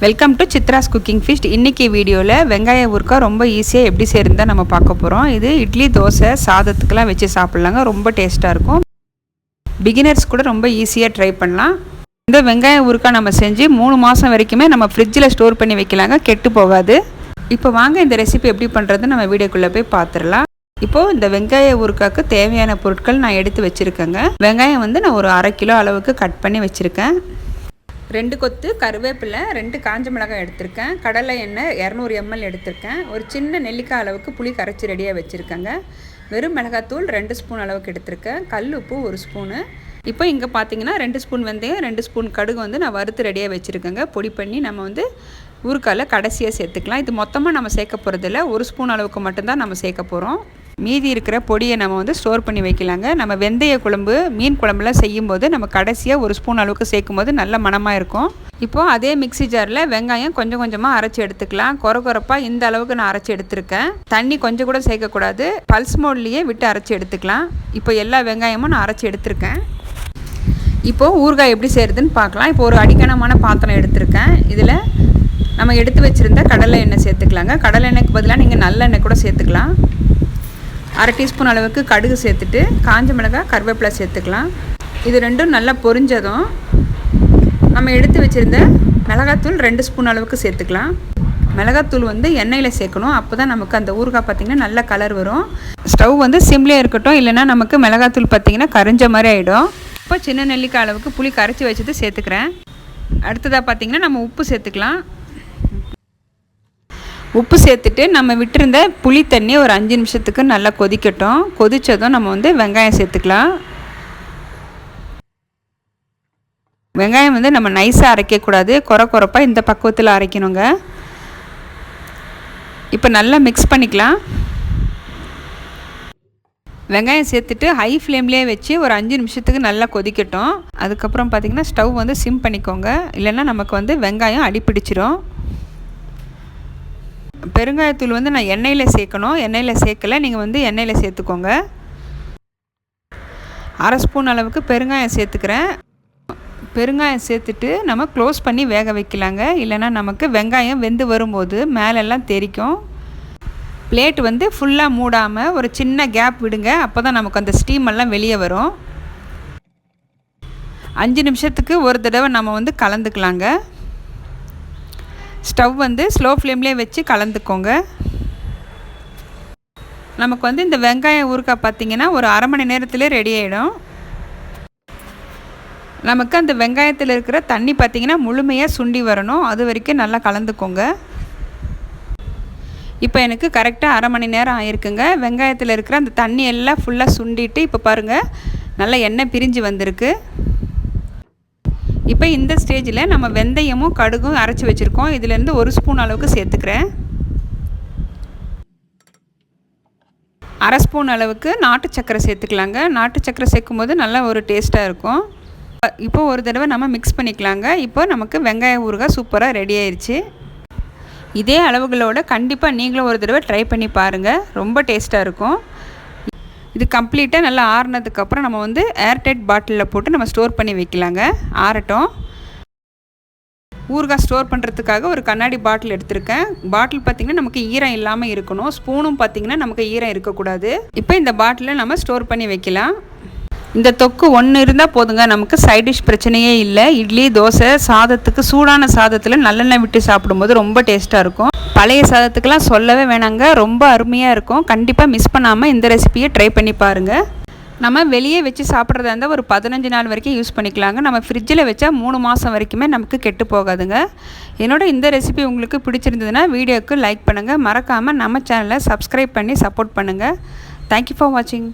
Welcome to Chitra's cooking feast. இன்றைக்கி வீடியோவில் வெங்காய ஊறுகாய் ரொம்ப ஈஸியாக எப்படி செய்யறதுதான் நம்ம பார்க்க போகிறோம். இது இட்லி, தோசை, சாதத்துக்கெலாம் வச்சு சாப்பிட்லாங்க. ரொம்ப டேஸ்ட்டாக இருக்கும். பிகினர்ஸ் கூட ரொம்ப ஈஸியாக ட்ரை பண்ணலாம். இந்த வெங்காய ஊறுகாய் நம்ம செஞ்சு 3 மாதம் வரைக்குமே நம்ம ஃப்ரிட்ஜில் ஸ்டோர் பண்ணி வைக்கலாங்க, கெட்டு போகாது. இப்போ வாங்க இந்த ரெசிபி எப்படி பண்ணுறது நம்ம வீடியோக்குள்ளே போய் பார்த்துடலாம். இப்போது இந்த வெங்காய ஊறுகாய்க்கு தேவையான பொருட்கள் நான் எடுத்து வச்சுருக்கேங்க. வெங்காயம் நான் ஒரு 1/2 கிலோ அளவுக்கு கட் பண்ணி வச்சுருக்கேன். 2 கொத்து கருவேப்பிலை, 2 காஞ்ச மிளகாய் எடுத்திருக்கேன். கடலை எண்ணெய் 200 ml எடுத்திருக்கேன். ஒரு சின்ன நெல்லிக்காய் அளவுக்கு புளி கரைச்சி ரெடியாக வச்சுருக்கேங்க. வெறும் மிளகாத்தூள் 2 ஸ்பூன் அளவுக்கு எடுத்திருக்கேன். கல் உப்பு 1 ஸ்பூனு. இப்போ இங்கே பார்த்தீங்கன்னா 2 ஸ்பூன் வெந்தயம், 2 ஸ்பூன் கடுகு நான் வறுத்து ரெடியாக வச்சுருக்கேங்க. பொடி பண்ணி நம்ம ஊறுகாயில் கடைசியாக சேர்த்துக்கலாம். இது மொத்தமாக நம்ம சேர்க்க போகிறதில்ல, 1 ஸ்பூன் அளவுக்கு மட்டும்தான் நம்ம சேர்க்க போகிறோம். மீதி இருக்கிற பொடியை நம்ம ஸ்டோர் பண்ணி வைக்கலாங்க. நம்ம வெந்தய குழம்பு, மீன் குழம்புலாம் செய்யும்போது நம்ம கடைசியாக 1 ஸ்பூன் அளவுக்கு சேர்க்கும் போது நல்ல மணமாக இருக்கும். இப்போது அதே மிக்ஸி ஜாரில் வெங்காயம் கொஞ்சம் கொஞ்சமாக அரைச்சி எடுத்துக்கலாம். கொரப்பாக இந்த அளவுக்கு நான் அரைச்சி எடுத்திருக்கேன். தண்ணி கொஞ்சம் கூட சேர்க்கக்கூடாது, பல்ஸ் மோட்லேயே விட்டு அரைச்சி எடுத்துக்கலாம். இப்போ எல்லா வெங்காயமும் நான் அரைச்சி எடுத்திருக்கேன். இப்போது ஊறுகாய் எப்படி செய்கிறதுன்னு பார்க்கலாம். இப்போ ஒரு அடிக்கனமான பாத்திரம் எடுத்திருக்கேன். இதில் நம்ம எடுத்து வச்சுருந்த கடலை எண்ணெய் சேர்த்துக்கலாங்க. கடலை எண்ணெய்க்கு பதிலாக நீங்கள் நல்லெண்ணெய் கூட சேர்த்துக்கலாம். 1/2 டீஸ்பூன் அளவுக்கு கடுகு சேர்த்துட்டு காஞ்ச மிளகாய், கருவேப்பிலை சேர்த்துக்கலாம். இது ரெண்டும் நல்லா பொரிஞ்சதும் நம்ம எடுத்து வச்சுருந்த மிளகாத்தூள் 2 ஸ்பூன் அளவுக்கு சேர்த்துக்கலாம். மிளகாத்தூள் எண்ணெயில் சேர்க்கணும். அப்போ தான் நமக்கு அந்த ஊறுகாய் பார்த்திங்கன்னா நல்ல கலர் வரும். ஸ்டவ் சிம்லேயே இருக்கட்டும், இல்லைனா நமக்கு மிளகாத்தூள் பார்த்திங்கன்னா கரிஞ்ச மாதிரி ஆகிடும். இப்போ சின்ன நெல்லிக்காய் அளவுக்கு புளி கரைச்சி வச்சது சேர்த்துக்கிறேன். அடுத்ததாக பார்த்திங்கன்னா நம்ம உப்பு சேர்த்துக்கலாம். உப்பு சேர்த்துட்டு நம்ம விட்டுருந்த புளி தண்ணி ஒரு 5 நிமிஷத்துக்கு நல்லா கொதிக்கட்டும். கொதித்ததும் நம்ம வெங்காயம் சேர்த்துக்கலாம். வெங்காயம் நம்ம நைஸாக அரைக்கக்கூடாது, கொரப்பாக இந்த பக்குவத்தில் அரைக்கணுங்க. இப்போ நல்லா மிக்ஸ் பண்ணிக்கலாம். வெங்காயம் சேர்த்துட்டு ஹை ஃப்ளேம்லேயே வச்சு ஒரு 5 நிமிஷத்துக்கு நல்லா கொதிக்கட்டும். அதுக்கப்புறம் பார்த்திங்கன்னா ஸ்டவ் சிம் பண்ணிக்கோங்க, இல்லைன்னா நமக்கு வெங்காயம் அடிப்பிடிச்சிரும். பெருங்காயத்தூள் நான் எண்ணெயில் சேர்க்கணும். எண்ணெயில் சேர்க்கலை, நீங்கள் எண்ணெயில் சேர்த்துக்கோங்க. 1/2 ஸ்பூன் அளவுக்கு பெருங்காயம் சேர்த்துக்கிறேன். பெருங்காயம் சேர்த்துட்டு நம்ம க்ளோஸ் பண்ணி வேக வைக்கலாங்க. இல்லைனா நமக்கு வெங்காயம் வெந்து வரும்போது மேலெல்லாம் தெரிக்கும். பிளேட் ஃபுல்லாக மூடாமல் ஒரு சின்ன கேப் விடுங்க. அப்போ தான் நமக்கு அந்த ஸ்டீம் எல்லாம் வெளியே வரும். 5 நிமிஷத்துக்கு ஒரு தடவை நம்ம கலந்துக்கலாங்க. ஸ்டவ் ஸ்லோ ஃப்ளேம்லேயே வச்சு கலந்துக்கோங்க. நமக்கு இந்த வெங்காய ஊறுகாய் பார்த்திங்கன்னா ஒரு 1/2 மணி நேரத்திலே ரெடி ஆகிடும். நமக்கு அந்த வெங்காயத்தில் இருக்கிற தண்ணி பார்த்திங்கன்னா முழுமையாக சுண்டி வரணும். அது வரைக்கும் நல்லா கலந்துக்கோங்க. இப்போ எனக்கு கரெக்டாக 1/2 மணி நேரம் ஆகிருக்குங்க. வெங்காயத்தில் இருக்கிற அந்த தண்ணி எல்லாம் ஃபுல்லாக சுண்டிட்டு இப்போ பாருங்கள் நல்லா எண்ணெய் பிரிஞ்சு வந்திருக்கு. இப்போ இந்த ஸ்டேஜில் நம்ம வெந்தயமும் கடுகும் அரைச்சி வச்சுருக்கோம். இதிலேருந்து 1 ஸ்பூன் அளவுக்கு சேர்த்துக்கிறேன். 1/2 ஸ்பூன் அளவுக்கு நாட்டு சக்கரை சேர்த்துக்கலாங்க. நாட்டு சக்கரை சேர்க்கும் போது நல்லா ஒரு டேஸ்ட்டாக இருக்கும். இப்போ ஒரு தடவை நம்ம மிக்ஸ் பண்ணிக்கலாங்க. இப்போ நமக்கு வெங்காய ஊறுகாய் சூப்பராக ரெடி ஆயிடுச்சு. இதே அளவுகளோட கண்டிப்பாக நீங்களும் ஒரு தடவை ட்ரை பண்ணி பாருங்கள், ரொம்ப டேஸ்ட்டாக இருக்கும். இது கம்ப்ளீட்டாக நல்லா ஆறுனதுக்கப்புறம் நம்ம ஏர்டைட் பாட்டிலில் போட்டு நம்ம ஸ்டோர் பண்ணி வைக்கலாங்க. ஆறட்டும். ஊறுகாய் ஸ்டோர் பண்ணுறதுக்காக ஒரு கண்ணாடி பாட்டில் எடுத்திருக்கேன். பாட்டில் பார்த்திங்கன்னா நமக்கு ஈரம் இல்லாமல் இருக்கணும். ஸ்பூனும் பார்த்திங்கன்னா நமக்கு ஈரம் இருக்கக்கூடாது. இப்போ இந்த பாட்டிலில் நம்ம ஸ்டோர் பண்ணி வைக்கலாம். இந்த தொக்கு 1 இருந்தால் போதுங்க, நமக்கு சைட் டிஷ் பிரச்சனையே இல்லை. இட்லி, தோசை, சாதத்துக்கு சூடான சாதத்தில் நல்லெண்ணெய் விட்டு சாப்பிடும்போது ரொம்ப டேஸ்ட்டாக இருக்கும். பழைய சாதத்துக்கெல்லாம் சொல்லவே வேணாங்க, ரொம்ப அருமையாக இருக்கும். கண்டிப்பாக மிஸ் பண்ணாமல் இந்த ரெசிபியை ட்ரை பண்ணி பாருங்கள். நம்ம வெளியே வச்சு சாப்பிட்றதா இருந்தால் ஒரு 15 நாள் வரைக்கும் யூஸ் பண்ணிக்கலாங்க. நம்ம ஃப்ரிட்ஜில் வச்சா 3 மாதம் வரைக்குமே நமக்கு கெட்டு போகாதுங்க. என்னோட இந்த ரெசிபி உங்களுக்கு பிடிச்சிருந்ததுன்னா வீடியோவுக்கு லைக் பண்ணுங்கள். மறக்காமல் நம்ம சேனலை சப்ஸ்கிரைப் பண்ணி சப்போர்ட் பண்ணுங்கள். தேங்க்யூ ஃபார் வாட்சிங்.